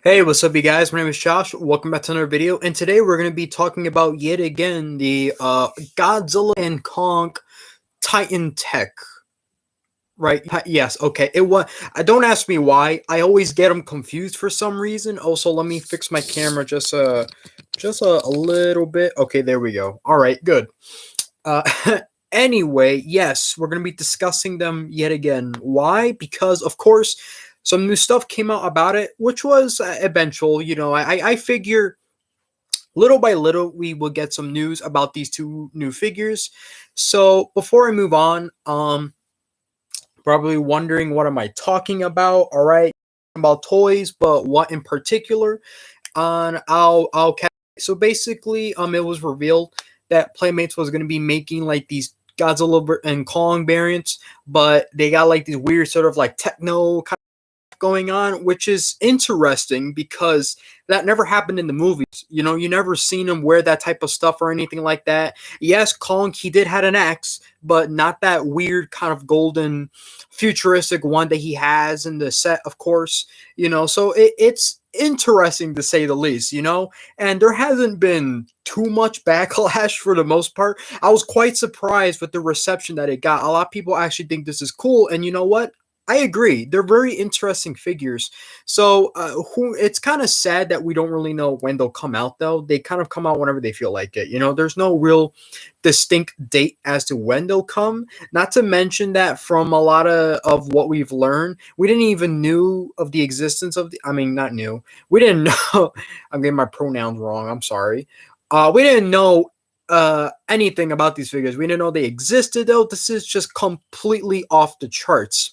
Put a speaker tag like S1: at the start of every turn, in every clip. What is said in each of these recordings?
S1: Hey, what's up, you guys? My name is Josh. Welcome back to another video, and today we're going to be talking about yet again the Godzilla and Kong Titan tech. Right? Yes. Okay. It was. Don't ask me why. I always get them confused for some reason. Also, let me fix my camera just a little bit. Okay, there we go. All right, good. Uh, anyway, yes, we're going to be discussing them yet again. Why? Because, of course, some new stuff came out about it, which was eventual. I figure little by little we will get some news about these two new figures. So before I move on, probably wondering what am I talking about? All right, about toys, but what in particular? On I'll so basically, it was revealed that Playmates was going to be making like these Godzilla and Kong variants, but they got like these weird sort of like techno kind of going on, which is interesting because that never happened in the movies. You never seen him wear that type of stuff or anything like that. Yes, Kong, he did had an axe, but not that weird kind of golden futuristic one that he has in the set, of course. So it's interesting to say the least. And there hasn't been too much backlash for the most part. I was quite surprised with the reception that it got. A lot of people actually think this is cool, and you know what? I agree. They're very interesting figures. So, it's kind of sad that we don't really know when they'll come out, though. They kind of come out whenever they feel like it. There's no real distinct date as to when they'll come. Not to mention that from a lot of what we've learned, we didn't even knew of the existence of I mean, not new. We didn't know. I'm getting my pronouns wrong. I'm sorry. We didn't know anything about these figures. We didn't know they existed, though. This is just completely off the charts.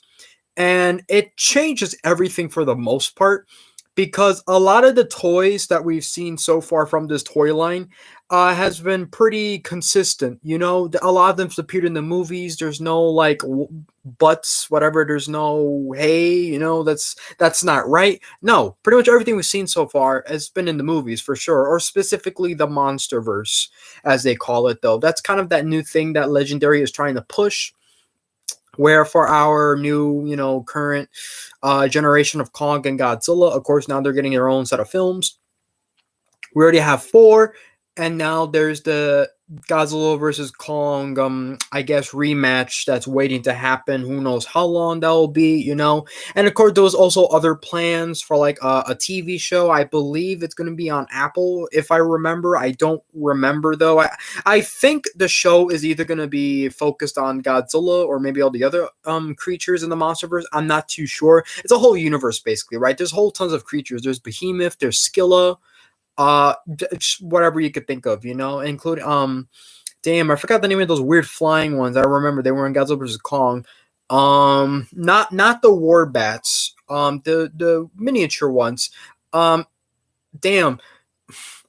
S1: And it changes everything for the most part because a lot of the toys that we've seen so far from this toy line has been pretty consistent. A lot of them's appeared in the movies. There's no like butts, whatever. There's no hey, that's not right. No, pretty much everything we've seen so far has been in the movies for sure, or specifically the MonsterVerse, as they call it. Though that's kind of that new thing that Legendary is trying to push, where for our new, current generation of Kong and Godzilla, of course, now they're getting their own set of films. We already have four, and now there's the Godzilla versus Kong, I guess rematch that's waiting to happen. Who knows how long that will be. And of course, there was also other plans for like a TV show. I believe it's going to be on Apple, if I remember. I don't remember though. I think the show is either going to be focused on Godzilla or maybe all the other creatures in the MonsterVerse. I'm not too sure. It's a whole universe basically, right? There's whole tons of creatures. There's Behemoth. There's Scylla. Whatever you could think of, including damn, I forgot the name of those weird flying ones. I remember they were in Godzilla vs Kong. Not the war bats, the miniature ones. Damn,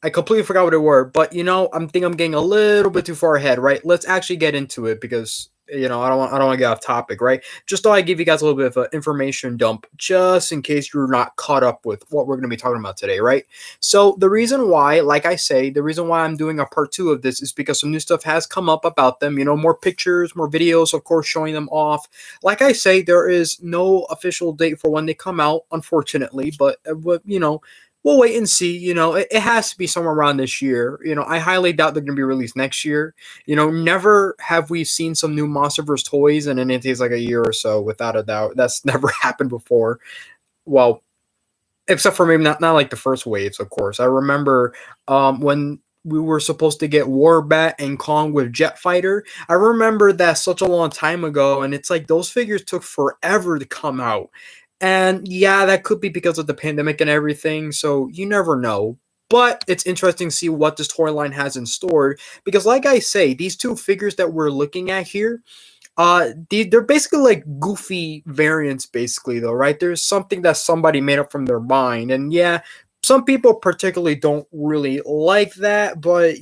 S1: I completely forgot what they were, but I'm getting a little bit too far ahead, right? Let's actually get into it because I don't want to get off topic, right? Just thought I'd give you guys a little bit of an information dump, just in case you're not caught up with what we're going to be talking about today, right? So the reason why, like I say, the reason why I'm doing a part 2 of this is because some new stuff has come up about them. More pictures, more videos, of course, showing them off. Like I say, there is no official date for when they come out, unfortunately, but we'll wait and see. It has to be somewhere around this year. I highly doubt they're going to be released next year. Never have we seen some new MonsterVerse toys and then it takes like a year or so, without a doubt. That's never happened before. Well, except for maybe not like the first waves, of course. I remember when we were supposed to get Warbat and Kong with Jet Fighter. I remember that such a long time ago, and it's like those figures took forever to come out. And yeah, that could be because of the pandemic and everything, so you never know. But it's interesting to see what this toy line has in store because, like I say, these two figures that we're looking at here, they're basically like goofy variants, basically, though, right? There's something that somebody made up from their mind, and yeah, some people particularly don't really like that, but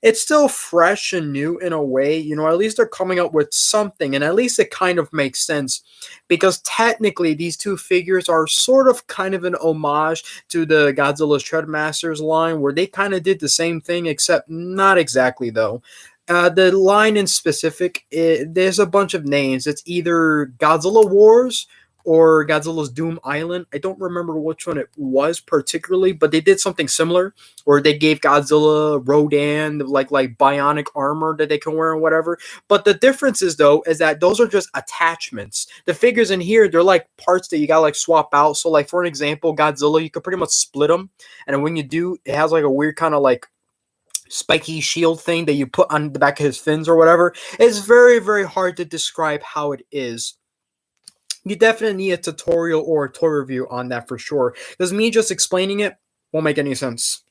S1: it's still fresh and new in a way. At least they're coming up with something, and at least it kind of makes sense because technically these two figures are sort of kind of an homage to the Godzilla's Treadmasters line, where they kind of did the same thing, except not exactly though. The line in specific, there's a bunch of names. It's either Godzilla Wars or Godzilla's Doom Island. I don't remember which one it was particularly, but they did something similar where they gave Godzilla Rodan like bionic armor that they can wear and whatever. But the difference is though is that those are just attachments. The figures in here, they're like parts that you gotta like swap out. So like for an example, Godzilla, you could pretty much split them, and when you do, it has like a weird kind of like spiky shield thing that you put on the back of his fins or whatever. It's very, very hard to describe how it is. You definitely need a tutorial or a toy review on that for sure. Because me just explaining it won't make any sense.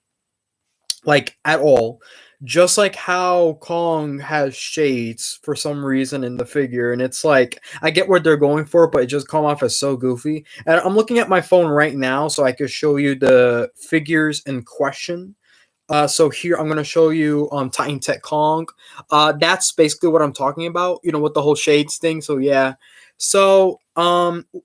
S1: Like, at all. Just like how Kong has shades for some reason in the figure. And it's like, I get what they're going for, but it just come off as so goofy. And I'm looking at my phone right now so I could show you the figures in question. So here I'm gonna show you Titan Tech Kong. That's basically what I'm talking about, with the whole shades thing. So yeah. So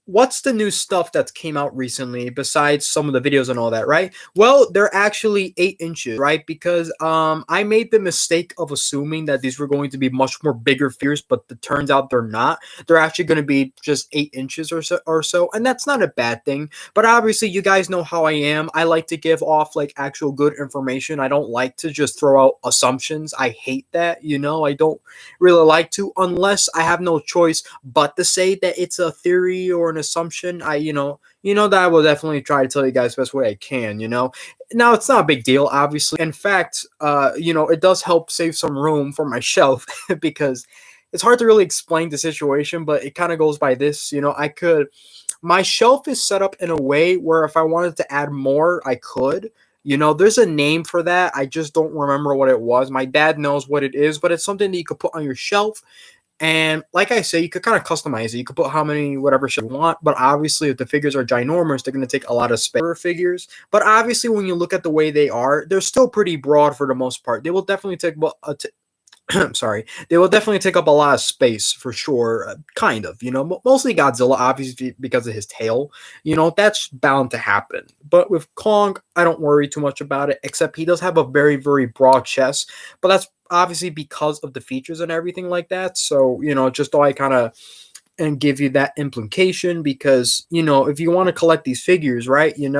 S1: what's the new stuff that's came out recently besides some of the videos and all that, right? Well, they're actually 8 inches, right? Because I made the mistake of assuming that these were going to be much more bigger figures, but it turns out they're not. They're actually going to be just 8 inches or so, and that's not a bad thing. But obviously, you guys know how I am. I like to give off like actual good information. I don't like to just throw out assumptions. I hate that, I don't really like to, unless I have no choice but to say that it's a theory or an assumption. That I will definitely try to tell you guys the best way I can. Now it's not a big deal, obviously. In fact, it does help save some room for my shelf because it's hard to really explain the situation, but it kind of goes by this. My shelf is set up in a way where if I wanted to add more, I could. There's a name for that. I just don't remember what it was. My dad knows what it is, but it's something that you could put on your shelf. And like I say, you could kind of customize it. You could put how many, whatever shit you want. But obviously, if the figures are ginormous, they're going to take a lot of space for figures. But obviously, when you look at the way they are, they're still pretty broad for the most part. They will definitely take sorry, they will definitely take up a lot of space for sure. Kind of, mostly Godzilla, obviously because of his tail. That's bound to happen. But with Kong, I don't worry too much about it. Except he does have a very, very broad chest, but that's obviously because of the features and everything like that. So just thought I kind of and give you that implication because if you want to collect these figures, right, you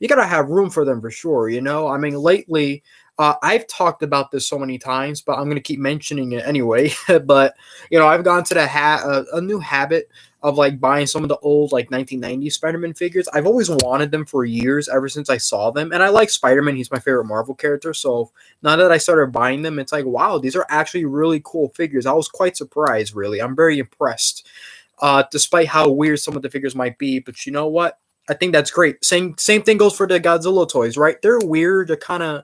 S1: gotta have room for them for sure. I mean, lately I've talked about this so many times, but I'm going to keep mentioning it anyway. But, I've gone to a new habit of like buying some of the old like 1990s Spider-Man figures. I've always wanted them for years, ever since I saw them. And I like Spider-Man. He's my favorite Marvel character. So now that I started buying them, it's like, wow, these are actually really cool figures. I was quite surprised, really. I'm very impressed, despite how weird some of the figures might be. But you know what? I think that's great. Same thing goes for the Godzilla toys, right? They're weird. They're kind of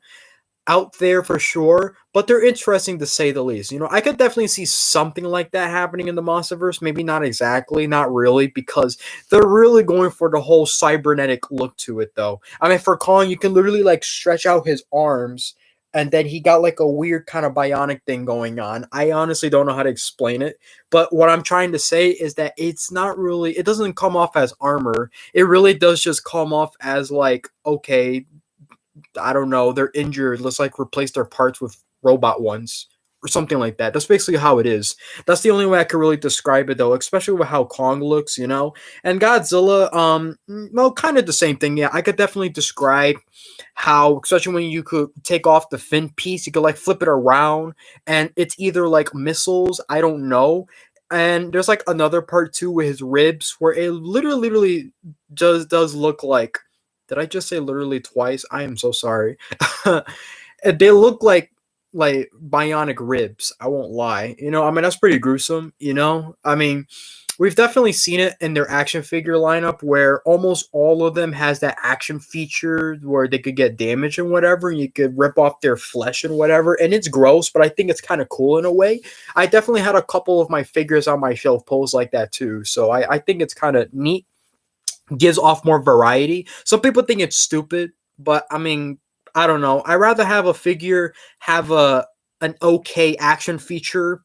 S1: out there for sure, but they're interesting to say the least. I could definitely see something like that happening in the Monsterverse. Maybe not exactly, not really, because they're really going for the whole cybernetic look to it, though. I mean, for Kong, you can literally like stretch out his arms, and then he got like a weird kind of bionic thing going on. I honestly don't know how to explain it, but what I'm trying to say is that it's not really, it doesn't come off as armor. It really does just come off as like, okay, I don't know, they're injured. Let's like replace their parts with robot ones or something like that. That's basically how it is. That's the only way I could really describe it though, especially with how Kong looks, And Godzilla, well, kind of the same thing. Yeah, I could definitely describe how, especially when you could take off the fin piece, you could like flip it around and it's either like missiles, I don't know. And there's like another part too with his ribs where it literally does look like, did I just say literally twice? I am so sorry. They look like bionic ribs. I won't lie. I mean, that's pretty gruesome. I mean, we've definitely seen it in their action figure lineup where almost all of them has that action feature where they could get damaged and whatever, and you could rip off their flesh and whatever. And it's gross, but I think it's kind of cool in a way. I definitely had a couple of my figures on my shelf pose like that too. So I think it's kind of neat, gives off more variety. Some people think it's stupid, but I mean, I don't know. I rather have a figure have an okay action feature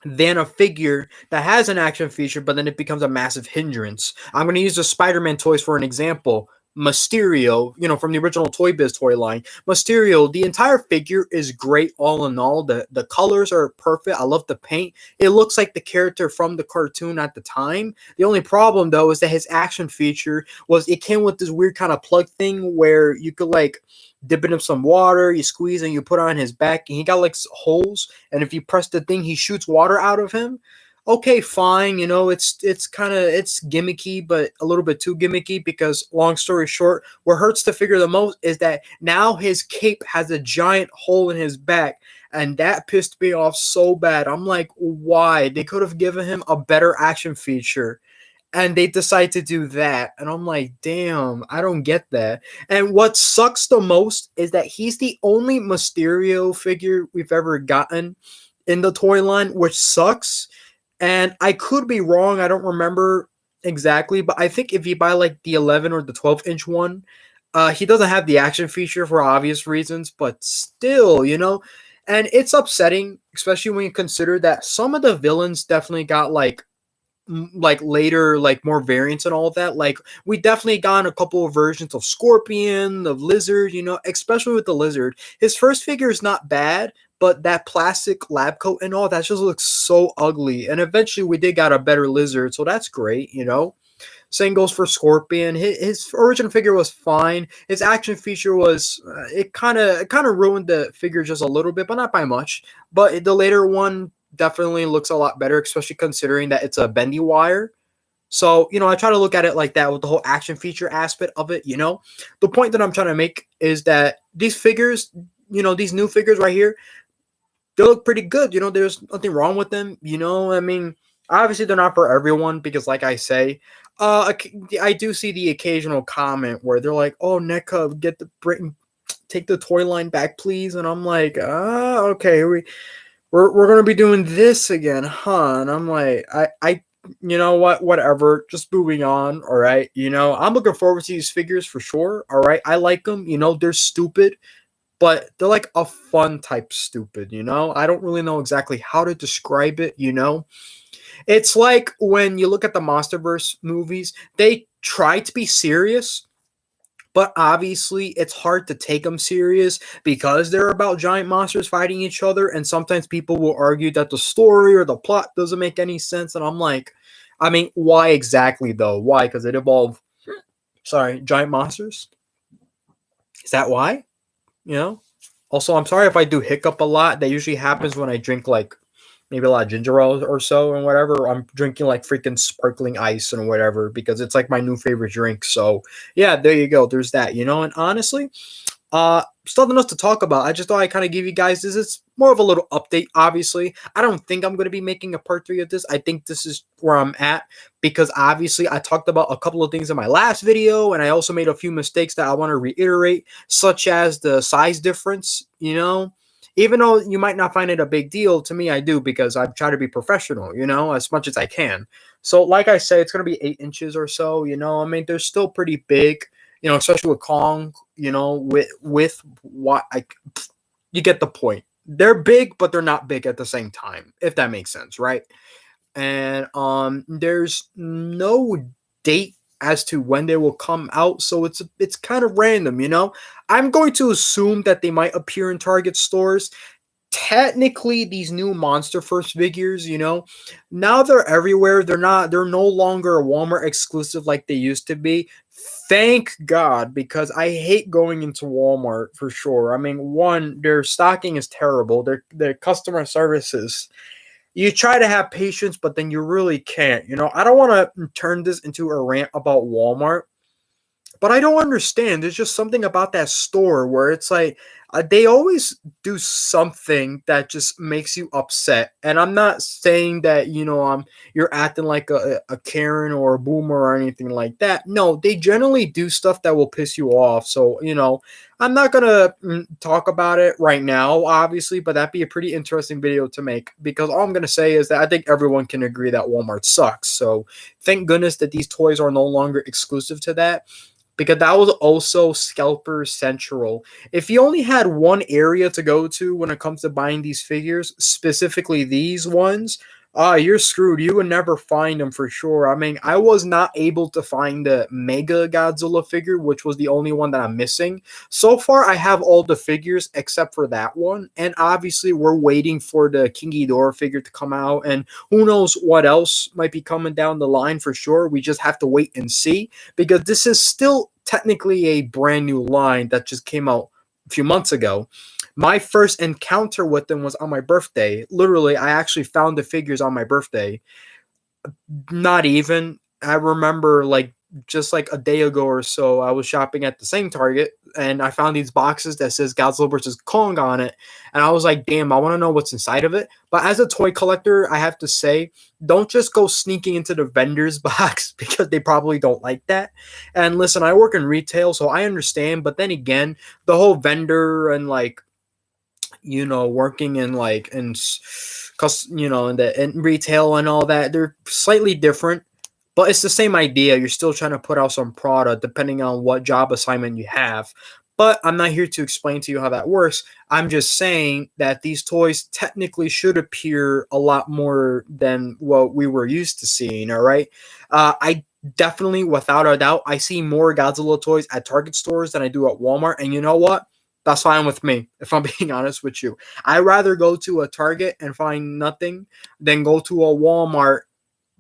S1: than a figure that has an action feature, but then it becomes a massive hindrance. I'm going to use the Spider-Man toys for an example. Mysterio, from the original Toy Biz toy line. Mysterio, the entire figure is great all in all. The colors are perfect. I love the paint. It looks like the character from the cartoon at the time. The only problem though is that his action feature was it came with this weird kind of plug thing where you could like dip it in some water, you squeeze and you put on his back, and he got like holes, and if you press the thing, he shoots water out of him. Okay, fine, it's kind of it's gimmicky, but a little bit too gimmicky because long story short, what hurts the figure the most is that now his cape has a giant hole in his back, and that pissed me off so bad. I'm like, why? They could have given him a better action feature and they decide to do that. And I'm like, damn, I don't get that. And what sucks the most is that he's the only Mysterio figure we've ever gotten in the toy line, which sucks. And I could be wrong. I don't remember exactly, but I think if you buy like the 11 or the 12-inch one, he doesn't have the action feature for obvious reasons, but still, and it's upsetting, especially when you consider that some of the villains definitely got like later like more variants and all of that. Like we definitely got a couple of versions of Scorpion, of Lizard, especially with the Lizard. His first figure is not bad, but that plastic lab coat and all that just looks so ugly. And eventually we did got a better Lizard, so that's great. Same goes for Scorpion. His original figure was fine. His action feature was it kind of ruined the figure just a little bit, but not by much. But the later one definitely looks a lot better, especially considering that it's a bendy wire. So, I try to look at it like that with the whole action feature aspect of it. The point that I'm trying to make is that these figures, these new figures right here, they look pretty good. There's nothing wrong with them. I mean, obviously they're not for everyone because, like I say, I do see the occasional comment where they're like, "Oh, NetCub, take the toy line back, please." And I'm like, okay, we're gonna be doing this again, huh? And I'm like, I you know what, whatever, just moving on. All right, I'm looking forward to these figures for sure. All right, I like them. They're stupid, but they're like a fun type stupid. I don't really know exactly how to describe it. It's like when you look at the MonsterVerse movies, they try to be serious, but obviously it's hard to take them serious because they're about giant monsters fighting each other. And sometimes people will argue that the story or the plot doesn't make any sense. And I'm like, I mean, why exactly though? Why? Because it involved, giant monsters? Is that why? Also, I'm sorry if I do hiccup a lot. That usually happens when I drink like maybe a lot of ginger ale or so and whatever. I'm drinking like freaking sparkling ice and whatever because it's like my new favorite drink. So yeah, there you go. There's that. And honestly, still nothing else to talk about. I just thought I'd kind of give you guys this. It's more of a little update, obviously. I don't think I'm going to be making a part 3 of this. I think this is where I'm at because obviously I talked about a couple of things in my last video and I also made a few mistakes that I want to reiterate, such as the size difference, Even though you might not find it a big deal, to me I do because I try to be professional, as much as I can. So like I say, it's going to be 8 inches or so, I mean, they're still pretty big, especially with Kong, with what you get the point. They're big, but they're not big at the same time, if that makes sense, right? And there's no date as to when they will come out, so it's kind of random. I'm going to assume that they might appear in Target stores. Technically, these new Monster First figures, now they're everywhere. They're no longer a Walmart exclusive like they used to be. Thank God, because I hate going into Walmart for sure. I mean, one, their stocking is terrible. Their customer services, you try to have patience, but then you really can't. I don't want to turn this into a rant about Walmart, but I don't understand. There's just something about that store where it's like they always do something that just makes you upset. And I'm not saying that you're acting like a Karen or a boomer or anything like that. No, they generally do stuff that will piss you off. So I'm not gonna talk about it right now, obviously, but that'd be a pretty interesting video to make because all I'm gonna say is that I think everyone can agree that Walmart sucks. So thank goodness that these toys are no longer exclusive to that, because that was also Scalper Central. If you only had one area to go to when it comes to buying these figures, specifically these ones, You're screwed. You would never find them for sure. I mean, I was not able to find the Mega Godzilla figure, which was the only one that I'm missing. So far, I have all the figures except for that one. And obviously, we're waiting for the King Ghidorah figure to come out. And who knows what else might be coming down the line for sure. We just have to wait and see because this is still technically a brand new line that just came out a few months ago. My first encounter with them was on my birthday. Literally, I actually found the figures on my birthday. Not even. I remember like just like a day ago or so, I was shopping at the same Target and I found these boxes that says Godzilla versus Kong on it. And I was like, damn, I want to know what's inside of it. But as a toy collector, I have to say, don't just go sneaking into the vendor's box because they probably don't like that. And listen, I work in retail, so I understand. But then again, the whole vendor and like working in like cause in the in retail and all that, they're slightly different, but it's the same idea. You're still trying to put out some product depending on what job assignment you have. But I'm not here to explain to you how that works. I'm just saying that these toys technically should appear a lot more than what we were used to seeing. All right. I definitely, without a doubt, I see more Godzilla toys at Target stores than I do at Walmart. And you know what? That's fine with me, if I'm being honest with you. I'd rather go to a Target and find nothing than go to a Walmart,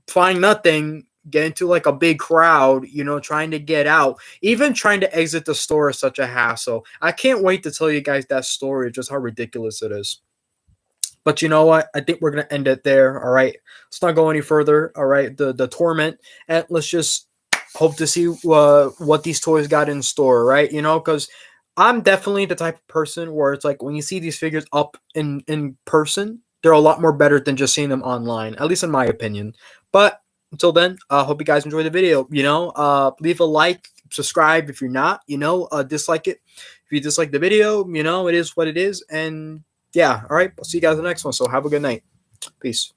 S1: find nothing, get into like a big crowd, trying to get out. Even trying to exit the store is such a hassle. I can't wait to tell you guys that story, just how ridiculous it is. But you know what? I think we're gonna end it there. All right. Let's not go any further. All right. The torment, and let's just hope to see what these toys got in store. Right. Because I'm definitely the type of person where it's like when you see these figures up in person, they're a lot more better than just seeing them online. At least in my opinion. But until then, hope you guys enjoy the video. Leave a like, subscribe if you're not. Dislike it if you dislike the video. It is what it is, and yeah, all right. I'll see you guys in the next one. So have a good night. Peace.